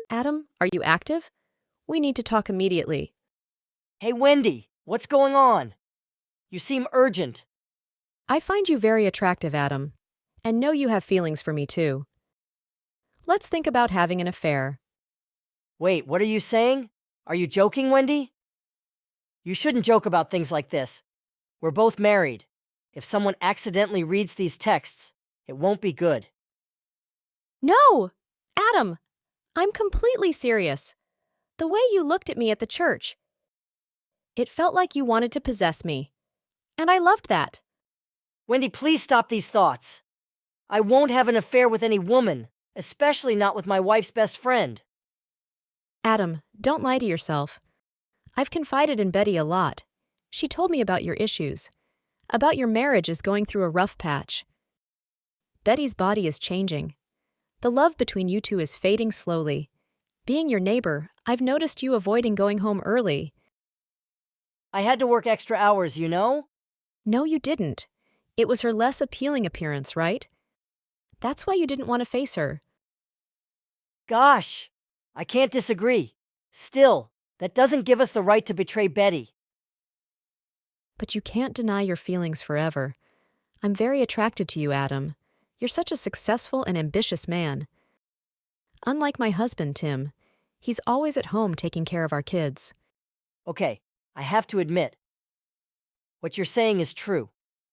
Adam, are you active? We need to talk immediately. Hey, Wendy, what's going on? You seem urgent. I find you very attractive, Adam, and know you have feelings for me too. Let's think about having an affair. Wait, what are you saying? Are you joking, Wendy? You shouldn't joke about things like this. We're both married. If someone accidentally reads these texts, it won't be good. No! Adam, I'm completely serious. The way you looked at me at the church. It felt like you wanted to possess me. And I loved that. Wendy, please stop these thoughts. I won't have an affair with any woman, especially not with my wife's best friend. Adam, don't lie to yourself. I've confided in Betty a lot. She told me about your issues. About your marriage is going through a rough patch. Betty's body is changing. The love between you two is fading slowly. Being your neighbor, I've noticed you avoiding going home early. I had to work extra hours, you know? No, you didn't. It was her less appealing appearance, right? That's why you didn't want to face her. Gosh, I can't disagree. Still, that doesn't give us the right to betray Betty. But you can't deny your feelings forever. I'm very attracted to you, Adam. You're such a successful and ambitious man. Unlike my husband, Tim, he's always at home taking care of our kids. Okay, I have to admit, what you're saying is true.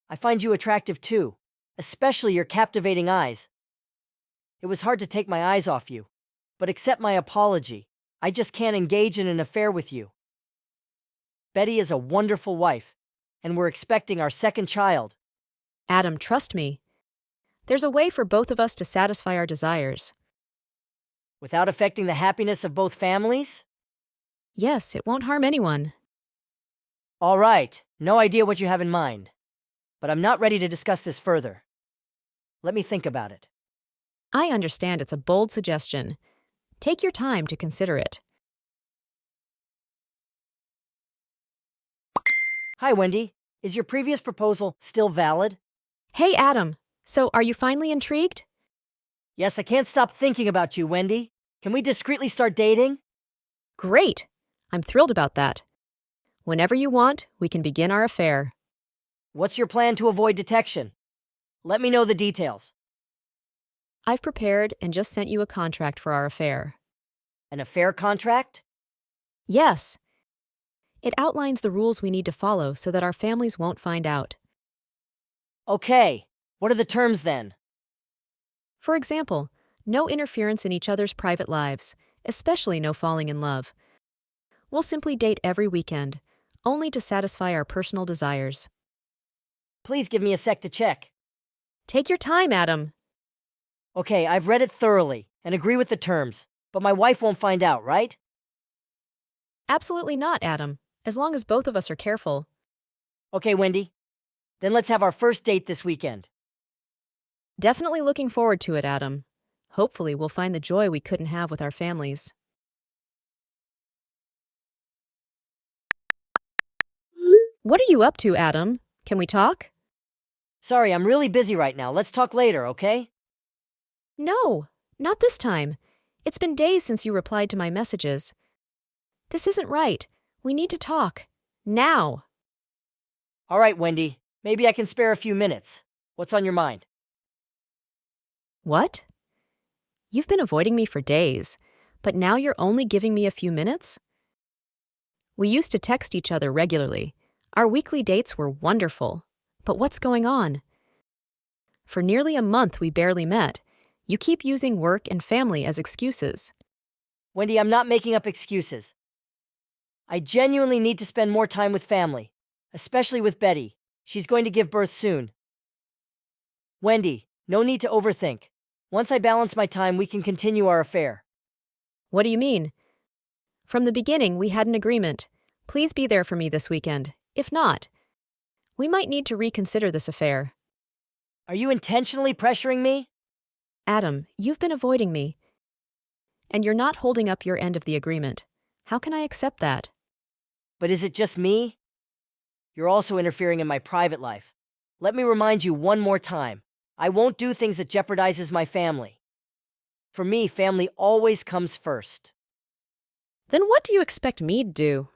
I find you attractive too, especially your captivating eyes. It was hard to take my eyes off you, but accept my apology. I just can't engage in an affair with you. Betty is a wonderful wife, and we're expecting our second child. Adam, trust me. There's a way for both of us to satisfy our desires. Without affecting the happiness of both families? Yes, it won't harm anyone. All right, no idea what you have in mind, but I'm not ready to discuss this further. Let me think about it. I understand it's a bold suggestion. Take your time to consider it. Hi, Wendy. Is your previous proposal still valid? Hey, Adam. So, are you finally intrigued? Yes, I can't stop thinking about you, Wendy. Can we discreetly start dating? Great! I'm thrilled about that. Whenever you want, we can begin our affair. What's your plan to avoid detection? Let me know the details. I've prepared and just sent you a contract for our affair. An affair contract? Yes. It outlines the rules we need to follow so that our families won't find out. Okay, what are the terms then? For example, no interference in each other's private lives, especially no falling in love. We'll simply date every weekend, only to satisfy our personal desires. Please give me a sec to check. Take your time, Adam. Okay, I've read it thoroughly and agree with the terms, but my wife won't find out, right? Absolutely not, Adam, as long as both of us are careful. Okay, Wendy. Then let's have our first date this weekend. Definitely looking forward to it, Adam. Hopefully, we'll find the joy we couldn't have with our families. What are you up to, Adam? Can we talk? Sorry, I'm really busy right now. Let's talk later, okay? No, not this time. It's been days since you replied to my messages. This isn't right. We need to talk. Now. All right, Wendy. Maybe I can spare a few minutes. What's on your mind? What? You've been avoiding me for days, but now you're only giving me a few minutes? We used to text each other regularly. Our weekly dates were wonderful. But what's going on? For nearly a month we barely met. You keep using work and family as excuses. Wendy, I'm not making up excuses. I genuinely need to spend more time with family, especially with Betty. She's going to give birth soon. Wendy, no need to overthink. Once I balance my time, we can continue our affair. What do you mean? From the beginning, we had an agreement. Please be there for me this weekend. If not, we might need to reconsider this affair. Are you intentionally pressuring me? Adam, you've been avoiding me. And you're not holding up your end of the agreement. How can I accept that? But is it just me? You're also interfering in my private life. Let me remind you one more time. I won't do things that jeopardizes my family. For me, family always comes first. Then what do you expect me'd do?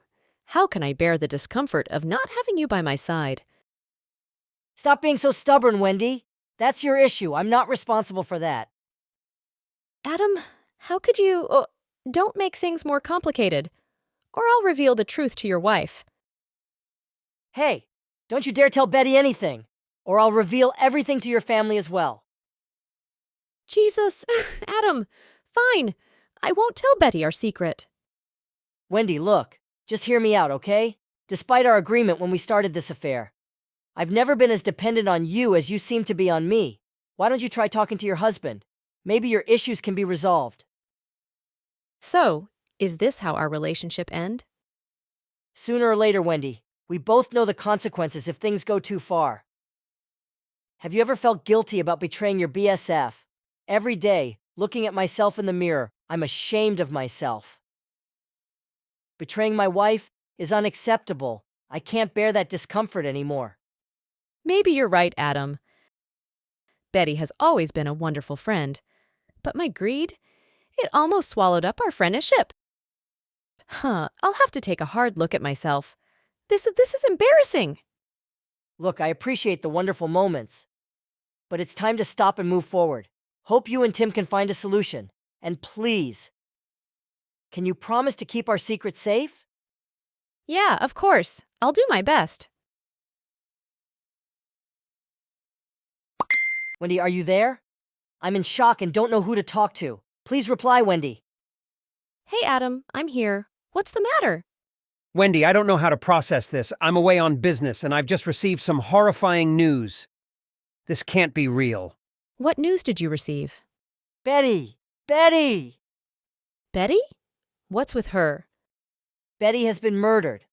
How can I bear the discomfort of not having you by my side? Stop being so stubborn, Wendy. That's your issue. I'm not responsible for that. Adam, how could you... Oh, don't make things more complicated, or I'll reveal the truth to your wife. Hey, don't you dare tell Betty anything, or I'll reveal everything to your family as well. Jesus, Adam, fine. I won't tell Betty our secret. Wendy, look, just hear me out, okay? Despite our agreement when we started this affair, I've never been as dependent on you as you seem to be on me. Why don't you try talking to your husband? Maybe your issues can be resolved. So, is this how our relationship end? Sooner or later, Wendy, we both know the consequences if things go too far. Have you ever felt guilty about betraying your BSF? Every day, looking at myself in the mirror, I'm ashamed of myself. Betraying my wife is unacceptable. I can't bear that discomfort anymore. Maybe you're right, Adam. Betty has always been a wonderful friend, but my greed, it almost swallowed up our friendship. I'll have to take a hard look at myself. This is embarrassing. Look, I appreciate the wonderful moments, but it's time to stop and move forward. Hope you and Tim can find a solution. And please, can you promise to keep our secret safe? Yeah, of course. I'll do my best. Wendy, are you there? I'm in shock and don't know who to talk to. Please reply, Wendy. Hey, Adam, I'm here. What's the matter? Wendy, I don't know how to process this. I'm away on business and I've just received some horrifying news. This can't be real. What news did you receive? Betty! Betty! Betty? What's with her? Betty has been murdered.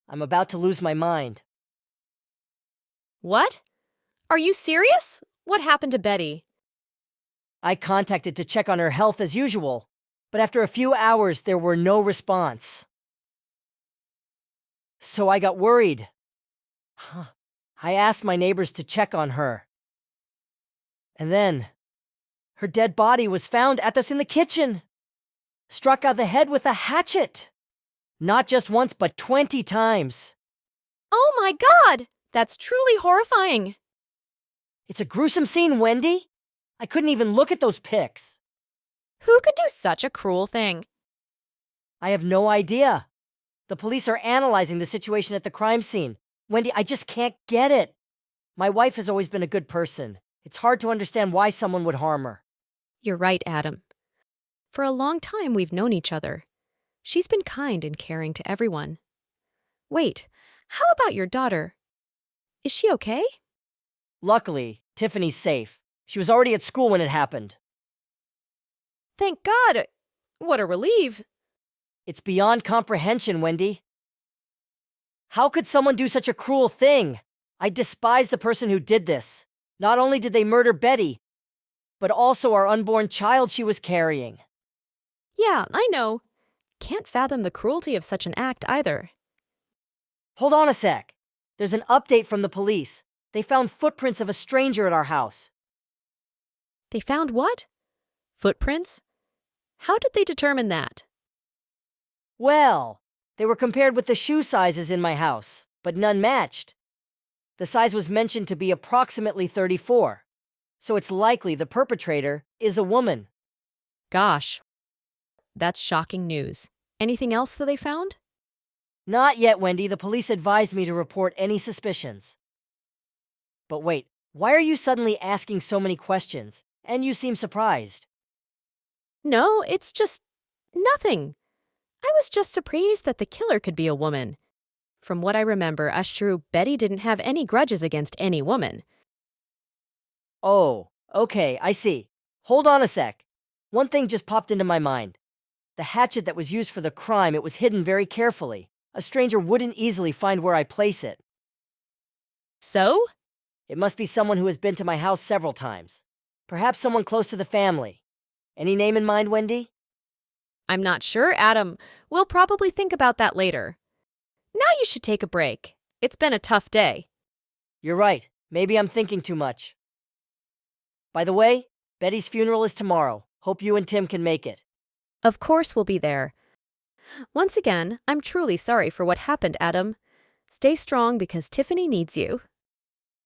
I'm about to lose my mind. What? Are you serious? What happened to Betty? I contacted to check on her health as usual, but after a few hours there were no response. So I got worried. I asked my neighbors to check on her. And then, her dead body was found at us in the kitchen. Struck on the head with a hatchet. Not just once, but 20 times. Oh my God! That's truly horrifying. It's a gruesome scene, Wendy. I couldn't even look at those pics. Who could do such a cruel thing? I have no idea. The police are analyzing the situation at the crime scene. Wendy, I just can't get it. My wife has always been a good person. It's hard to understand why someone would harm her. You're right, Adam. For a long time, we've known each other. She's been kind and caring to everyone. Wait, how about your daughter? Is she okay? Luckily, Tiffany's safe. She was already at school when it happened. Thank God! What a relief! It's beyond comprehension, Wendy. How could someone do such a cruel thing? I despise the person who did this. Not only did they murder Betty, but also our unborn child she was carrying. Yeah, I know. Can't fathom the cruelty of such an act either. Hold on a sec. There's an update from the police. They found footprints of a stranger at our house. They found what? Footprints? How did they determine that? Well, they were compared with the shoe sizes in my house, but none matched. The size was mentioned to be approximately 34, so it's likely the perpetrator is a woman. Gosh, that's shocking news. Anything else that they found? Not yet, Wendy. The police advised me to report any suspicions. But wait, why are you suddenly asking so many questions? And you seem surprised. No, it's just nothing. I was just surprised that the killer could be a woman. From what I remember, Ashtrue, Betty didn't have any grudges against any woman. Oh, okay, I see. Hold on a sec. One thing just popped into my mind. The hatchet that was used for the crime, it was hidden very carefully. A stranger wouldn't easily find where I place it. So? It must be someone who has been to my house several times. Perhaps someone close to the family. Any name in mind, Wendy? I'm not sure, Adam. We'll probably think about that later. Now you should take a break. It's been a tough day. You're right. Maybe I'm thinking too much. By the way, Betty's funeral is tomorrow. Hope you and Tim can make it. Of course we'll be there. Once again, I'm truly sorry for what happened, Adam. Stay strong because Tiffany needs you.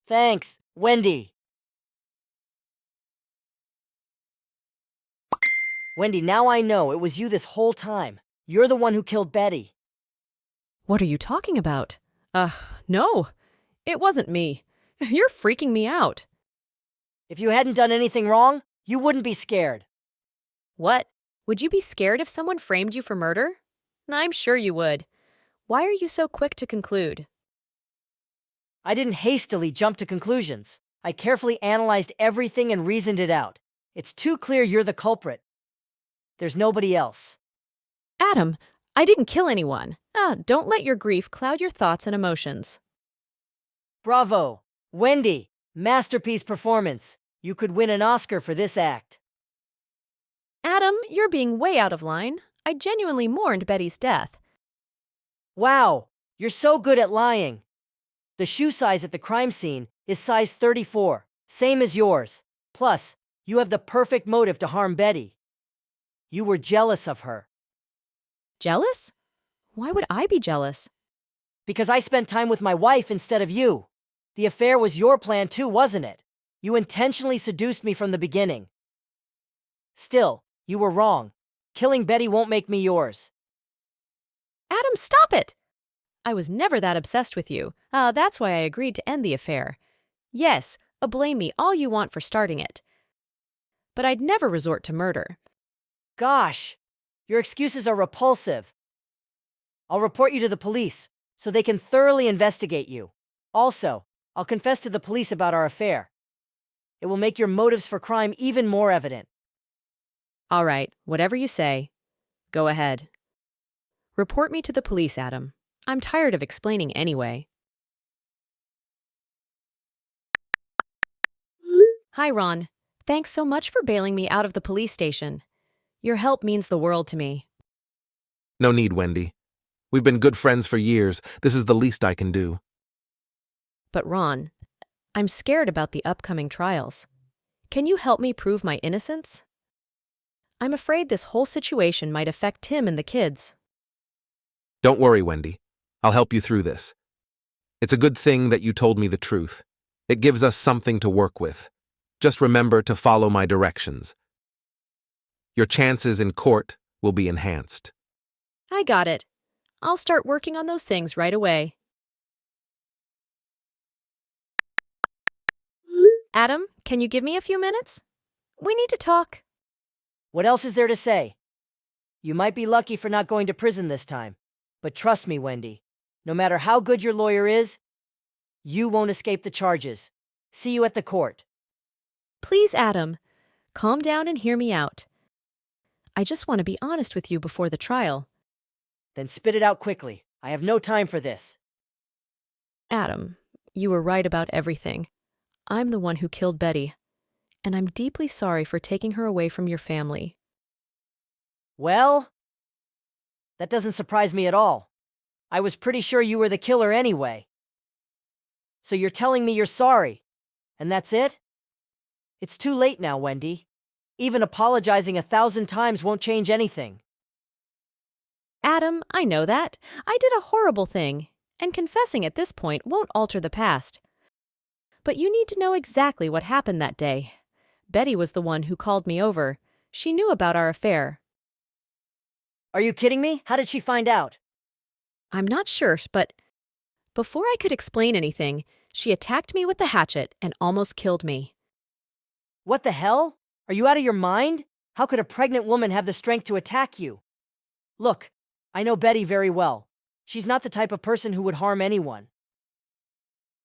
Thanks, Wendy. Wendy, now I know it was you this whole time. You're the one who killed Betty. What are you talking about? No. It wasn't me. You're freaking me out. If you hadn't done anything wrong, you wouldn't be scared. What? Would you be scared if someone framed you for murder? I'm sure you would. Why are you so quick to conclude? I didn't hastily jump to conclusions. I carefully analyzed everything and reasoned it out. It's too clear you're the culprit. There's nobody else. Adam, I didn't kill anyone. Don't let your grief cloud your thoughts and emotions. Bravo! Wendy, masterpiece performance. You could win an Oscar for this act. Adam, you're being way out of line. I genuinely mourned Betty's death. Wow, you're so good at lying. The shoe size at the crime scene is size 34, same as yours. Plus, you have the perfect motive to harm Betty. You were jealous of her. Jealous? Why would I be jealous? Because I spent time with my wife instead of you. The affair was your plan too, wasn't it? You intentionally seduced me from the beginning. Still, you were wrong. Killing Betty won't make me yours. Adam, stop it! I was never that obsessed with you. That's why I agreed to end the affair. Yes, blame me all you want for starting it. But I'd never resort to murder. Gosh, your excuses are repulsive. I'll report you to the police so they can thoroughly investigate you. Also, I'll confess to the police about our affair. It will make your motives for crime even more evident. All right, whatever you say. Go ahead. Report me to the police, Adam. I'm tired of explaining anyway. Hi, Ron. Thanks so much for bailing me out of the police station. Your help means the world to me. No need, Wendy. We've been good friends for years. This is the least I can do. But Ron, I'm scared about the upcoming trials. Can you help me prove my innocence? I'm afraid this whole situation might affect Tim and the kids. Don't worry, Wendy. I'll help you through this. It's a good thing that you told me the truth. It gives us something to work with. Just remember to follow my directions. Your chances in court will be enhanced. I got it. I'll start working on those things right away. Adam, can you give me a few minutes? We need to talk. What else is there to say? You might be lucky for not going to prison this time. But trust me, Wendy, no matter how good your lawyer is, you won't escape the charges. See you at the court. Please, Adam, calm down and hear me out. I just want to be honest with you before the trial. Then spit it out quickly. I have no time for this. Adam, you were right about everything. I'm the one who killed Betty, and I'm deeply sorry for taking her away from your family. Well, that doesn't surprise me at all. I was pretty sure you were the killer anyway. So you're telling me you're sorry, and that's it? It's too late now, Wendy. Even apologizing 1,000 times won't change anything. Adam, I know that. I did a horrible thing, and confessing at this point won't alter the past. But you need to know exactly what happened that day. Betty was the one who called me over. She knew about our affair. Are you kidding me? How did she find out? I'm not sure, but before I could explain anything, she attacked me with the hatchet and almost killed me. What the hell? Are you out of your mind? How could a pregnant woman have the strength to attack you? Look, I know Betty very well. She's not the type of person who would harm anyone.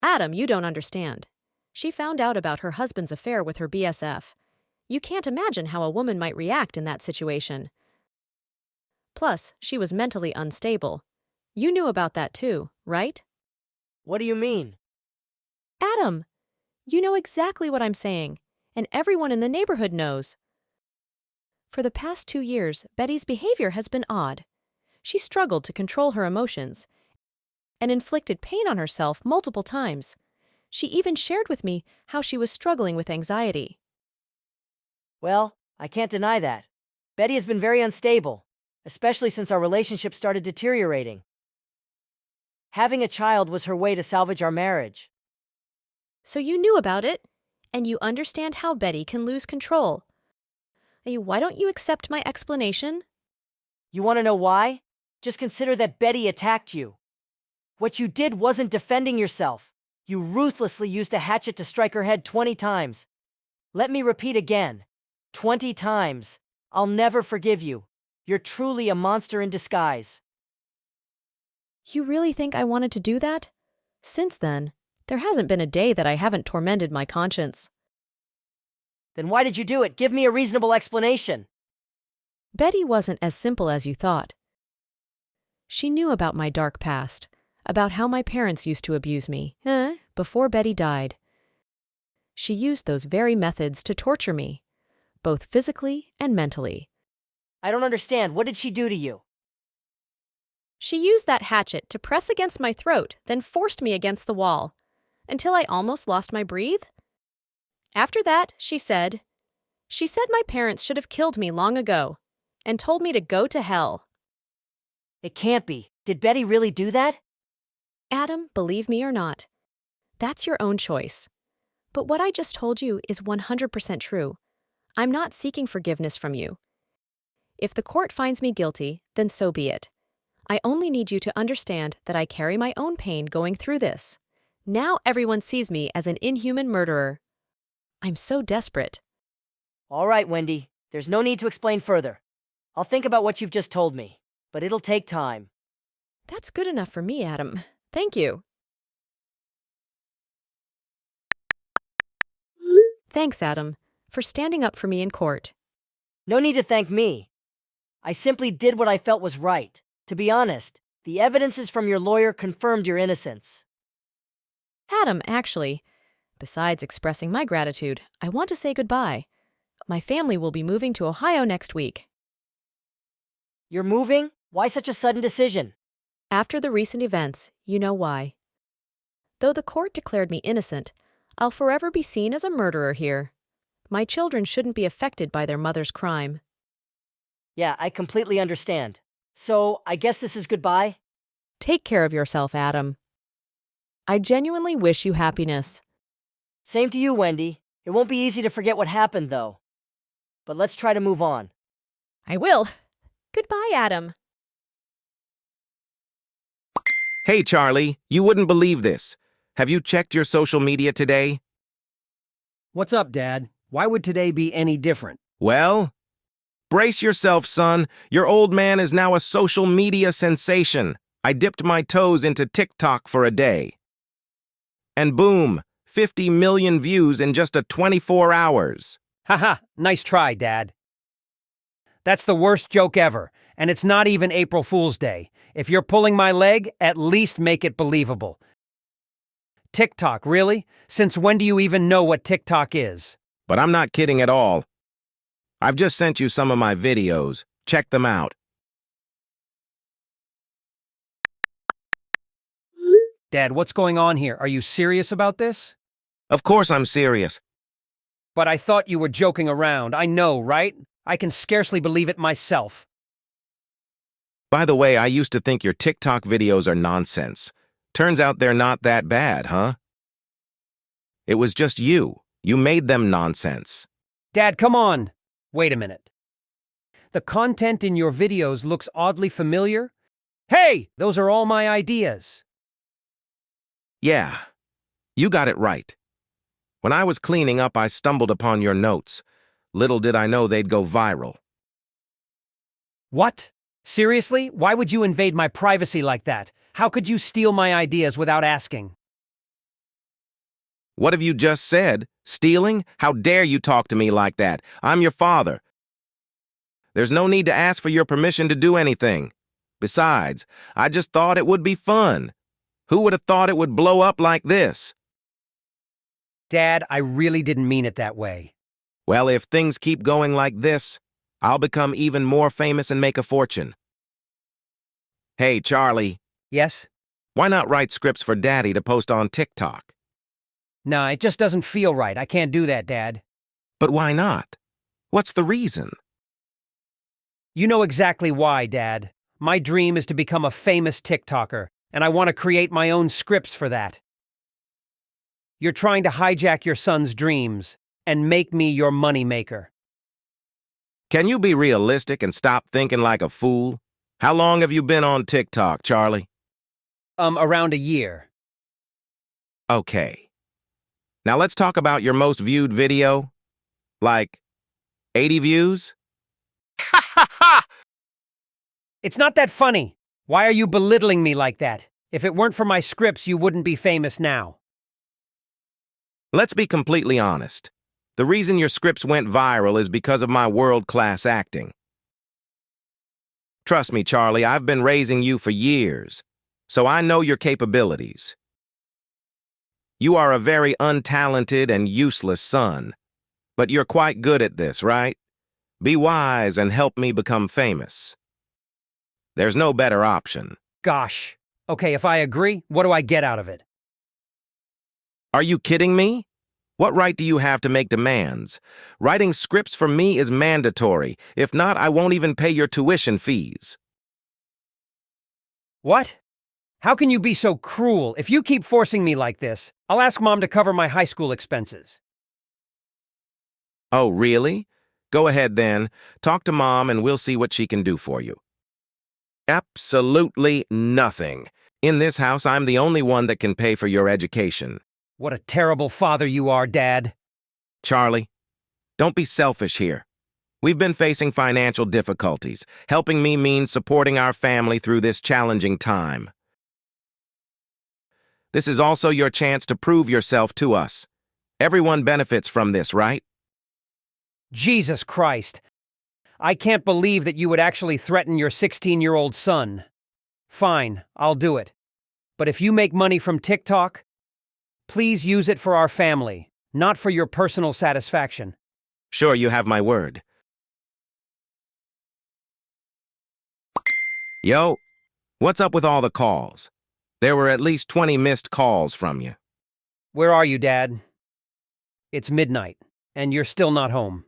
Adam, you don't understand. She found out about her husband's affair with her BSF. You can't imagine how a woman might react in that situation. Plus, she was mentally unstable. You knew about that too, right? What do you mean? Adam, you know exactly what I'm saying, and everyone in the neighborhood knows. For the past 2 years, Betty's behavior has been odd. She struggled to control her emotions and inflicted pain on herself multiple times. She even shared with me how she was struggling with anxiety. Well, I can't deny that. Betty has been very unstable, especially since our relationship started deteriorating. Having a child was her way to salvage our marriage. So you knew about it, and you understand how Betty can lose control. Why don't you accept my explanation? You want to know why? Just consider that Betty attacked you. What you did wasn't defending yourself. You ruthlessly used a hatchet to strike her head 20 times. Let me repeat again. 20 times. I'll never forgive you. You're truly a monster in disguise. You really think I wanted to do that? Since then, there hasn't been a day that I haven't tormented my conscience. Then why did you do it? Give me a reasonable explanation. Betty wasn't as simple as you thought. She knew about my dark past, about how my parents used to abuse me, before Betty died. She used those very methods to torture me, both physically and mentally. I don't understand. What did she do to you? She used that hatchet to press against my throat, then forced me against the wall, until I almost lost my breath. After that, she said my parents should have killed me long ago, and told me to go to hell. It can't be. Did Betty really do that? Adam, believe me or not, that's your own choice. But what I just told you is 100% true. I'm not seeking forgiveness from you. If the court finds me guilty, then so be it. I only need you to understand that I carry my own pain going through this. Now everyone sees me as an inhuman murderer. I'm so desperate. All right, Wendy. There's no need to explain further. I'll think about what you've just told me, but it'll take time. That's good enough for me, Adam. Thank you. Thanks, Adam, for standing up for me in court. No need to thank me. I simply did what I felt was right. To be honest, the evidences from your lawyer confirmed your innocence. Adam, actually, besides expressing my gratitude, I want to say goodbye. My family will be moving to Ohio next week. You're moving? Why such a sudden decision? After the recent events, you know why. Though the court declared me innocent, I'll forever be seen as a murderer here. My children shouldn't be affected by their mother's crime. Yeah, I completely understand. So, I guess this is goodbye? Take care of yourself, Adam. I genuinely wish you happiness. Same to you, Wendy. It won't be easy to forget what happened, though. But let's try to move on. I will. Goodbye, Adam. Hey, Charlie, you wouldn't believe this. Have you checked your social media today? What's up, Dad? Why would today be any different? Well, brace yourself, son. Your old man is now a social media sensation. I dipped my toes into TikTok for a day. And boom, 50 million views in just 24 hours. Haha, nice try, Dad. That's the worst joke ever, and it's not even April Fool's Day. If you're pulling my leg, at least make it believable. TikTok, really? Since when do you even know what TikTok is? But I'm not kidding at all. I've just sent you some of my videos. Check them out. Dad, what's going on here? Are you serious about this? Of course I'm serious. But I thought you were joking around. I know, right? I can scarcely believe it myself. By the way, I used to think your TikTok videos are nonsense. Turns out they're not that bad, huh? It was just you. You made them nonsense. Dad, come on. Wait a minute. The content in your videos looks oddly familiar. Hey, those are all my ideas. Yeah, you got it right. When I was cleaning up, I stumbled upon your notes. Little did I know they'd go viral. What? Seriously? Why would you invade my privacy like that? How could you steal my ideas without asking? What have you just said? Stealing? How dare you talk to me like that? I'm your father. There's no need to ask for your permission to do anything. Besides, I just thought it would be fun. Who would have thought it would blow up like this? Dad, I really didn't mean it that way. Well, if things keep going like this, I'll become even more famous and make a fortune. Hey, Charlie. Yes? Why not write scripts for Daddy to post on TikTok? Nah, it just doesn't feel right. I can't do that, Dad. But why not? What's the reason? You know exactly why, Dad. My dream is to become a famous TikToker, and I want to create my own scripts for that. You're trying to hijack your son's dreams and make me your moneymaker. Can you be realistic and stop thinking like a fool? How long have you been on TikTok, Charlie? Around a year. Okay. Now let's talk about your most viewed video. Like 80 views? Ha ha ha! It's not that funny. Why are you belittling me like that? If it weren't for my scripts, you wouldn't be famous now. Let's be completely honest. The reason your scripts went viral is because of my world-class acting. Trust me, Charlie, I've been raising you for years, so I know your capabilities. You are a very untalented and useless son, but you're quite good at this, right? Be wise and help me become famous. There's no better option. Gosh. Okay, if I agree, what do I get out of it? Are you kidding me? What right do you have to make demands? Writing scripts for me is mandatory. If not, I won't even pay your tuition fees. What? How can you be so cruel? If you keep forcing me like this, I'll ask Mom to cover my high school expenses. Oh, really? Go ahead then. Talk to Mom and we'll see what she can do for you. Absolutely nothing. In this house, I'm the only one that can pay for your education. What a terrible father you are, Dad. Charlie, don't be selfish here. We've been facing financial difficulties. Helping me means supporting our family through this challenging time. This is also your chance to prove yourself to us. Everyone benefits from this, right? Jesus Christ. I can't believe that you would actually threaten your 16-year-old son. Fine, I'll do it. But if you make money from TikTok, please use it for our family, not for your personal satisfaction. Sure, you have my word. Yo, what's up with all the calls? There were at least 20 missed calls from you. Where are you, Dad? It's midnight, and you're still not home.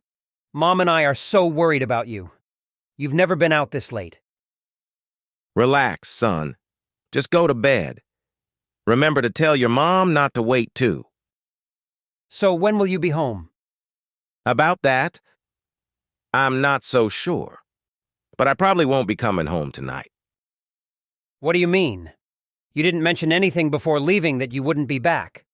Mom and I are so worried about you. You've never been out this late. Relax, son. Just go to bed. Remember to tell your mom not to wait, too. So when will you be home? About that, I'm not so sure. But I probably won't be coming home tonight. What do you mean? You didn't mention anything before leaving that you wouldn't be back.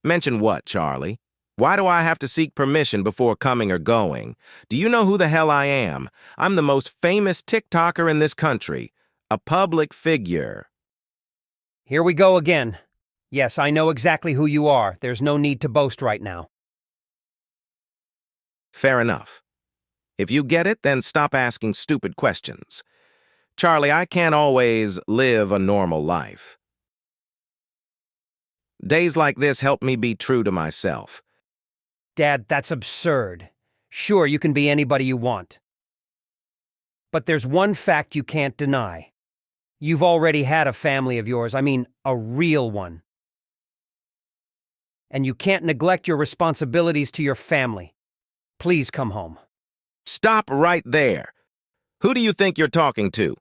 Mention what, Charlie? Why do I have to seek permission before coming or going? Do you know who the hell I am? I'm the most famous TikToker in this country. A public figure. Here we go again. Yes, I know exactly who you are. There's no need to boast right now. Fair enough. If you get it, then stop asking stupid questions. Charlie, I can't always live a normal life. Days like this help me be true to myself. Dad, that's absurd. Sure, you can be anybody you want. But there's one fact you can't deny. You've already had a family of yours, I mean, a real one. And you can't neglect your responsibilities to your family. Please come home. Stop right there. Who do you think you're talking to?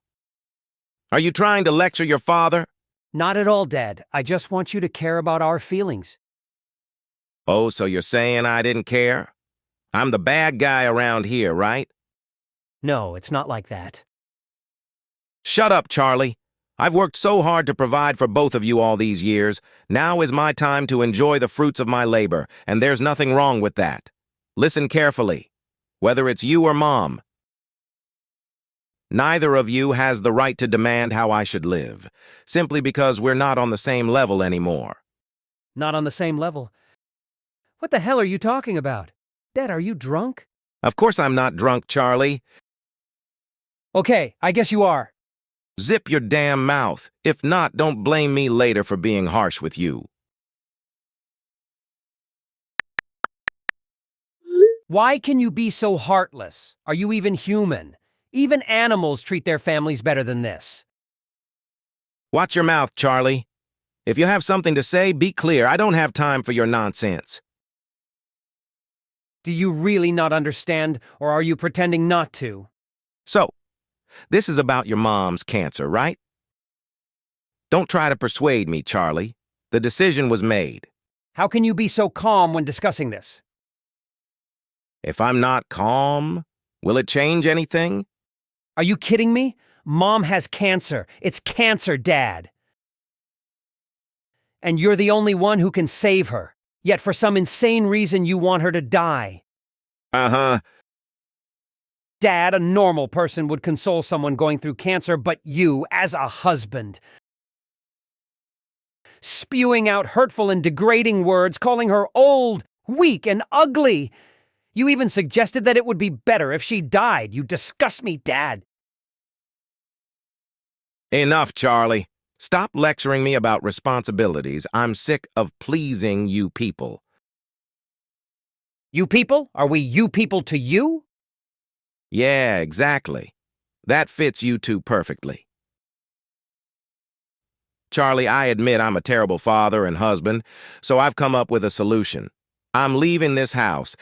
Are you trying to lecture your father? Not at all, Dad. I just want you to care about our feelings. Oh, so you're saying I didn't care? I'm the bad guy around here, right? No, it's not like that. Shut up, Charlie. I've worked so hard to provide for both of you all these years. Now is my time to enjoy the fruits of my labor, and there's nothing wrong with that. Listen carefully. Whether it's you or Mom, neither of you has the right to demand how I should live, simply because we're not on the same level anymore. Not on the same level? What the hell are you talking about? Dad, are you drunk? Of course I'm not drunk, Charlie. Okay, I guess you are. Zip your damn mouth. If not, don't blame me later for being harsh with you. Why can you be so heartless? Are you even human? Even animals treat their families better than this. Watch your mouth, Charlie. If you have something to say, be clear. I don't have time for your nonsense. Do you really not understand, or are you pretending not to? So, this is about your mom's cancer, right? Don't try to persuade me, Charlie. The decision was made. How can you be so calm when discussing this? If I'm not calm, will it change anything? Are you kidding me? Mom has cancer. It's cancer, Dad. And you're the only one who can save her. Yet for some insane reason you want her to die. Uh-huh. Dad, a normal person would console someone going through cancer, but you, as a husband, spewing out hurtful and degrading words, calling her old, weak, and ugly. You even suggested that it would be better if she died. You disgust me, Dad. Enough, Charlie. Stop lecturing me about responsibilities. I'm sick of pleasing you people. You people? Are we you people to you? Yeah, exactly. That fits you two perfectly. Charlie, I admit I'm a terrible father and husband, so I've come up with a solution. I'm leaving this house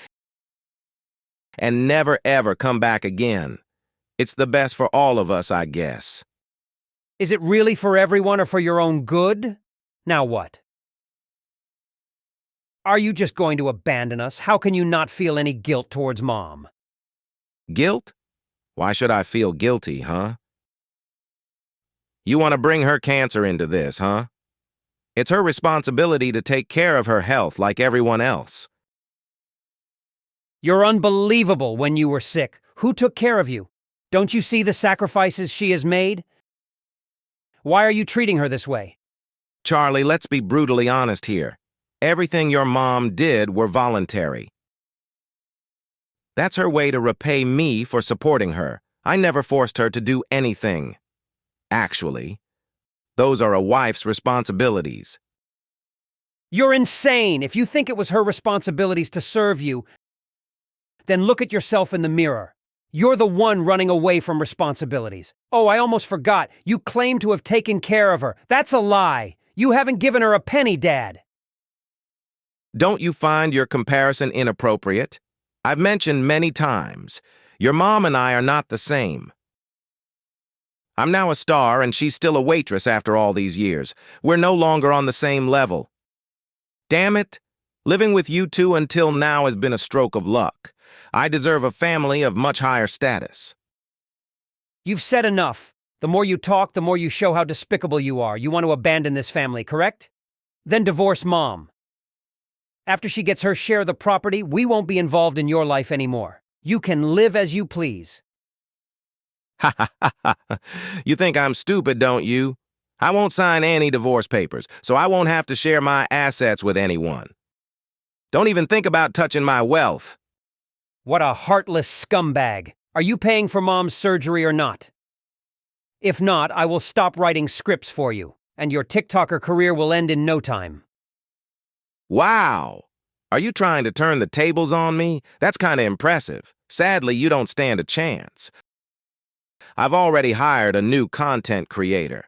and never ever come back again. It's the best for all of us, I guess. Is it really for everyone or for your own good? Now what? Are you just going to abandon us? How can you not feel any guilt towards Mom? Guilt? Why should I feel guilty, huh? You want to bring her cancer into this, huh? It's her responsibility to take care of her health like everyone else. You're unbelievable when you were sick. Who took care of you? Don't you see the sacrifices she has made? Why are you treating her this way? Charlie, let's be brutally honest here. Everything your mom did were voluntary. That's her way to repay me for supporting her. I never forced her to do anything. Actually, those are a wife's responsibilities. You're insane. If you think it was her responsibilities to serve you, then look at yourself in the mirror. You're the one running away from responsibilities. Oh, I almost forgot. You claim to have taken care of her. That's a lie. You haven't given her a penny, Dad. Don't you find your comparison inappropriate? I've mentioned many times, your mom and I are not the same. I'm now a star and she's still a waitress after all these years. We're no longer on the same level. Damn it, living with you two until now has been a stroke of luck. I deserve a family of much higher status. You've said enough. The more you talk, the more you show how despicable you are. You want to abandon this family, correct? Then divorce Mom. After she gets her share of the property, we won't be involved in your life anymore. You can live as you please. Ha ha ha ha. You think I'm stupid, don't you? I won't sign any divorce papers, so I won't have to share my assets with anyone. Don't even think about touching my wealth. What a heartless scumbag. Are you paying for Mom's surgery or not? If not, I will stop writing scripts for you, and your TikToker career will end in no time. Wow! Are you trying to turn the tables on me? That's kind of impressive. Sadly, you don't stand a chance. I've already hired a new content creator.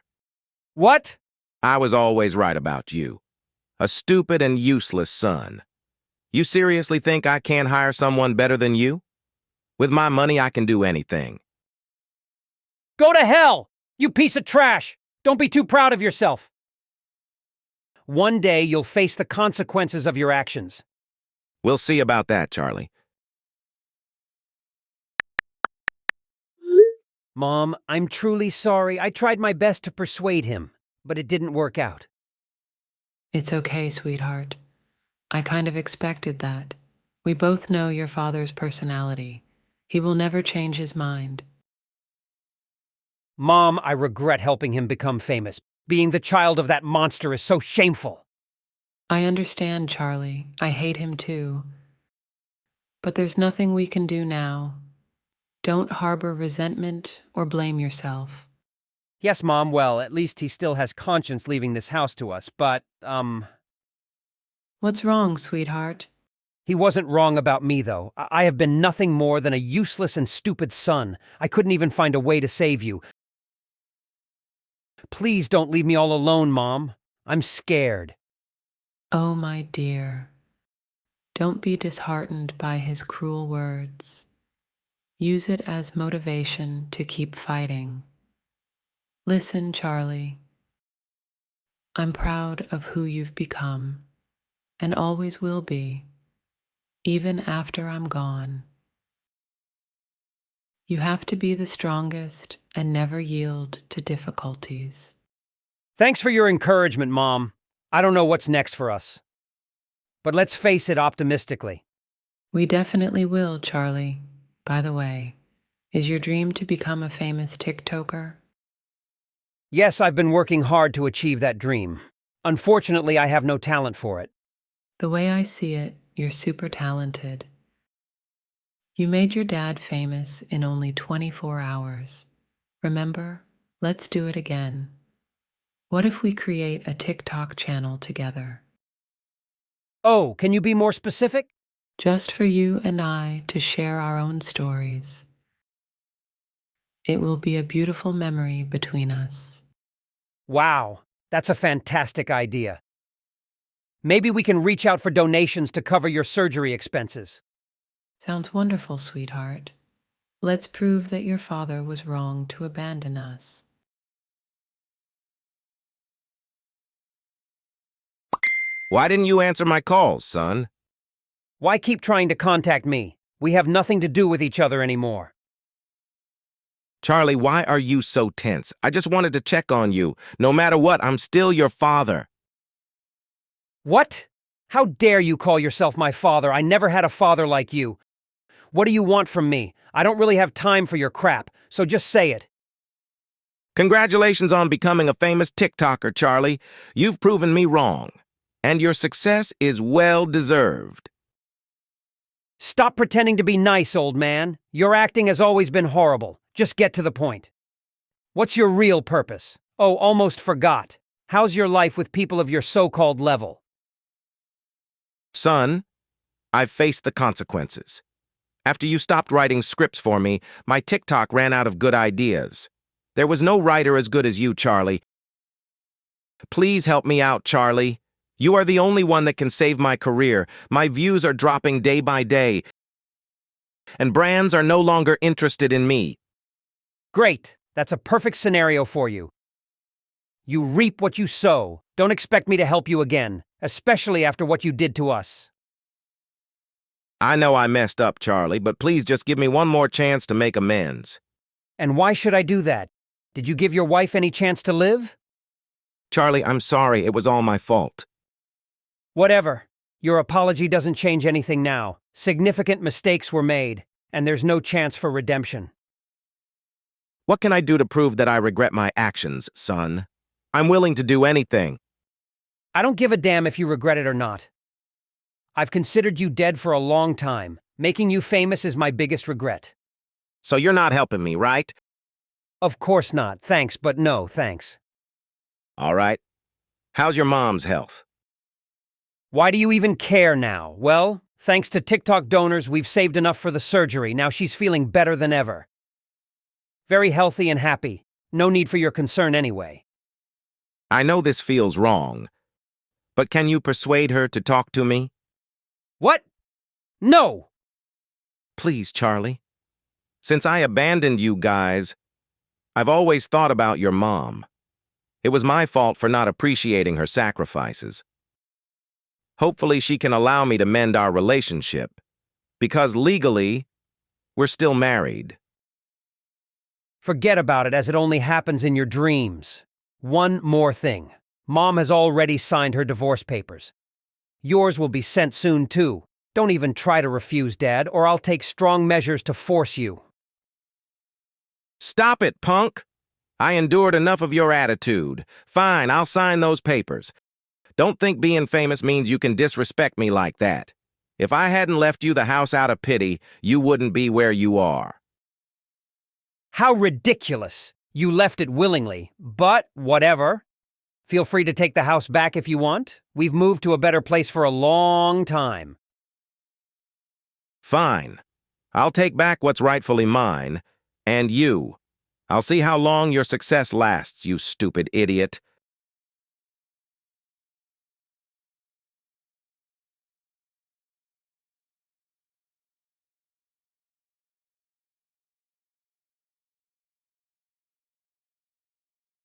What? I was always right about you. A stupid and useless son. You seriously think I can't hire someone better than you? With my money, I can do anything. Go to hell, you piece of trash! Don't be too proud of yourself. One day you'll face the consequences of your actions. We'll see about that, Charlie. Mom, I'm truly sorry. I tried my best to persuade him, but it didn't work out. It's okay, sweetheart. I kind of expected that. We both know your father's personality. He will never change his mind. Mom, I regret helping him become famous. Being the child of that monster is so shameful. I understand, Charlie. I hate him too. But there's nothing we can do now. Don't harbor resentment or blame yourself. Yes, Mom, well, at least he still has conscience leaving this house to us, but, What's wrong, sweetheart? He wasn't wrong about me, though. I have been nothing more than a useless and stupid son. I couldn't even find a way to save you. Please don't leave me all alone, Mom. I'm scared. Oh, my dear. Don't be disheartened by his cruel words. Use it as motivation to keep fighting. Listen, Charlie. I'm proud of who you've become, and always will be, even after I'm gone. You have to be the strongest and never yield to difficulties. Thanks for your encouragement, Mom. I don't know what's next for us. But let's face it optimistically. We definitely will, Charlie. By the way, is your dream to become a famous TikToker? Yes, I've been working hard to achieve that dream. Unfortunately, I have no talent for it. The way I see it, you're super talented. You made your dad famous in only 24 hours. Remember? Let's do it again. What if we create a TikTok channel together? Oh, can you be more specific? Just for you and I to share our own stories. It will be a beautiful memory between us. Wow, that's a fantastic idea. Maybe we can reach out for donations to cover your surgery expenses. Sounds wonderful, sweetheart. Let's prove that your father was wrong to abandon us. Why didn't you answer my calls, son? Why keep trying to contact me? We have nothing to do with each other anymore. Charlie, why are you so tense? I just wanted to check on you. No matter what, I'm still your father. What? How dare you call yourself my father? I never had a father like you. What do you want from me? I don't really have time for your crap, so just say it. Congratulations on becoming a famous TikToker, Charlie. You've proven me wrong, and your success is well-deserved. Stop pretending to be nice, old man. Your acting has always been horrible. Just get to the point. What's your real purpose? Oh, almost forgot. How's your life with people of your so-called level? Son, I've faced the consequences. After you stopped writing scripts for me, my TikTok ran out of good ideas. There was no writer as good as you, Charlie. Please help me out, Charlie. You are the only one that can save my career. My views are dropping day by day, and brands are no longer interested in me. Great. That's a perfect scenario for you. You reap what you sow. Don't expect me to help you again, especially after what you did to us. I know I messed up, Charlie, but please just give me one more chance to make amends. And why should I do that? Did you give your wife any chance to live? Charlie, I'm sorry. It was all my fault. Whatever. Your apology doesn't change anything now. Significant mistakes were made, and there's no chance for redemption. What can I do to prove that I regret my actions, son? I'm willing to do anything. I don't give a damn if you regret it or not. I've considered you dead for a long time. Making you famous is my biggest regret. So you're not helping me, right? Of course not. Thanks, but no, thanks. All right. How's your mom's health? Why do you even care now? Well, thanks to TikTok donors, we've saved enough for the surgery. Now she's feeling better than ever. Very healthy and happy. No need for your concern anyway. I know this feels wrong, but can you persuade her to talk to me? What? No! Please, Charlie. Since I abandoned you guys, I've always thought about your mom. It was my fault for not appreciating her sacrifices. Hopefully she can allow me to mend our relationship, because legally, we're still married. Forget about it, as it only happens in your dreams. One more thing. Mom has already signed her divorce papers. Yours will be sent soon, too. Don't even try to refuse, Dad, or I'll take strong measures to force you. Stop it, punk! I endured enough of your attitude. Fine, I'll sign those papers. Don't think being famous means you can disrespect me like that. If I hadn't left you the house out of pity, you wouldn't be where you are. How ridiculous! You left it willingly, but whatever. Feel free to take the house back if you want. We've moved to a better place for a long time. Fine. I'll take back what's rightfully mine. And you. I'll see how long your success lasts, you stupid idiot.